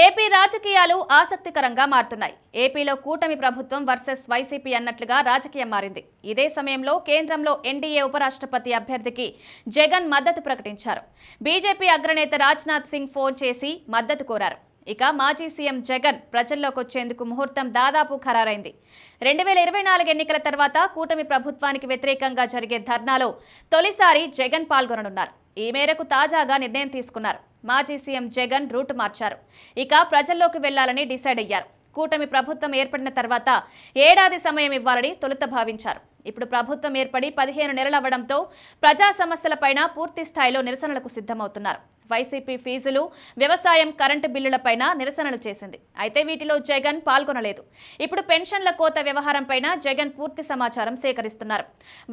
AP రాజకీయాలు ఆసక్తికరంగా మారుతున్నాయి. ఏపీలో కూటమి ప్రభుత్వం వర్సెస్ వైసీపీ అన్నట్లుగా రాజకీయం మారింది. ఇదే సమయంలో కేంద్రంలో ఎన్డీఏ ఉపరాష్ట్రపతి అభ్యర్థికి జగన్ మద్దతు ప్రకటించారు. బీజేపీ అగ్రనేత రాజ్నాథ్ సింగ్ ఫోన్ చేసి మద్దతు కోరారు. ఇక మాజీ సీఎం జగన్ ప్రజల్లోకి వచ్చేందుకు ముహూర్తం దాదాపు ఖరారైంది. 2024 ఎన్నికల తర్వాత కూటమి ప్రభుత్వానికి వ్యతిరేకంగా జరిగే ధర్నాలో తొలిసారి జగన్ పాల్గొననున్నారు. ఈ మేరకు తాజాగా నిర్ణయం తీసుకున్నారు. మాజీ సీఎం జగన్ రూట్ మార్చారు. ఇక ప్రజల్లోకి వెళ్లాలని డిసైడ్ అయ్యారు. కూటమి ప్రభుత్వం ఏర్పడిన తర్వాత ఏడాది సమయం ఇవ్వాలని తొలుత భావించారు. ఇప్పుడు ప్రభుత్వం ఏర్పడి 15 నెలలవ్వడంతో ప్రజా సమస్యలపైన పూర్తి స్థాయిలో నిరసనలకు సిద్ధమవుతున్నారు. వైసీపీ ఫీజులు, వ్యవసాయం, కరెంటు బిల్లులపైన నిరసనలు చేసింది. అయితే వీటిలో జగన్ పాల్గొనలేదు. ఇప్పుడు పెన్షన్ల కోత వ్యవహారంపైన జగన్ పూర్తి సమాచారం సేకరిస్తున్నారు.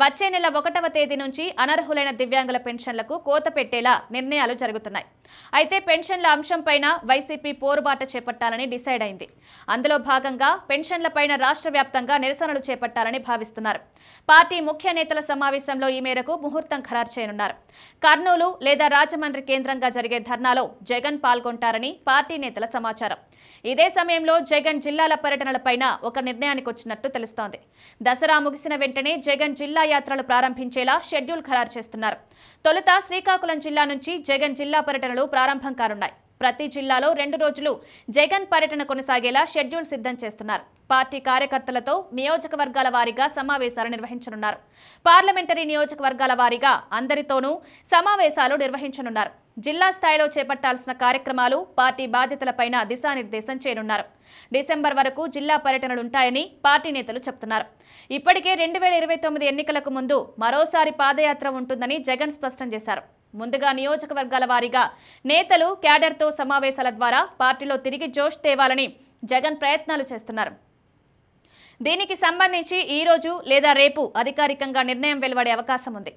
వచ్చే నెల 1వ తేదీ నుంచి అనర్హులైన దివ్యాంగుల పెన్షన్లకు కోత పెట్టేలా నిర్ణయాలు జరుగుతున్నాయి. అయితే పెన్షన్ల అంశంపైన వైసీపీ పోరుబాట చేపట్టాలని డిసైడ్ అయింది. అందులో భాగంగా పెన్షన్లపైన రాష్ట్ర వ్యాప్తంగా నిరసనలు చేపట్టాలని భావిస్తున్నారు. పార్టీ ముఖ్య నేతల సమావేశంలో ఈ మేరకు ముహూర్తం ఖరారు చేయనున్నారు. కర్నూలు లేదా రాజమండ్రి కేంద్రంగా జరిగే ధర్నాలో జగన్ పాల్గొంటారని పార్టీ నేతల సమాచారం. ఇదే సమయంలో జగన్ జిల్లాల పర్యటనలపైన ఒక నిర్ణయానికి వచ్చినట్టు తెలుస్తోంది. దసరా ముగిసిన వెంటనే జగన్ జిల్లా యాత్రలు ప్రారంభించేలా షెడ్యూల్ ఖరారు చేస్తున్నారు. తొలుత శ్రీకాకుళం జిల్లా నుంచి జగన్ జిల్లా పర్యటనలు ప్రారంభం కానున్నాయి. ప్రతి జిల్లాలో 2 రోజులు జగన్ పర్యటన కొనసాగేలా షెడ్యూల్ సిద్ధం చేస్తున్నారు. పార్టీ కార్యకర్తలతో నియోజకవర్గాల వారీగా సమావేశాలు నిర్వహించనున్నారు. పార్లమెంటరీ నియోజకవర్గాల వారీగా అందరితోనూ సమావేశాలు నిర్వహించనున్నారు. జిల్లా స్థాయిలో చేపట్టాల్సిన కార్యక్రమాలు, పార్టీ బాధ్యతలపైన దిశానిర్దేశం చేయనున్నారు. డిసెంబర్ వరకు జిల్లా పర్యటనలుంటాయని పార్టీ నేతలు చెబుతున్నారు. ఇప్పటికే 2029 ఎన్నికలకు ముందు మరోసారి పాదయాత్ర ఉంటుందని జగన్ స్పష్టం చేశారు. ముందుగా నియోజకవర్గాల వారీగా నేతలు, క్యాడర్తో సమావేశాల ద్వారా పార్టీలో తిరిగి జోష్ తేవాలని జగన్ ప్రయత్నాలు చేస్తున్నారు. దీనికి సంబంధించి ఈ రోజు లేదా రేపు అధికారికంగా నిర్ణయం వెలువడే అవకాశం ఉంది.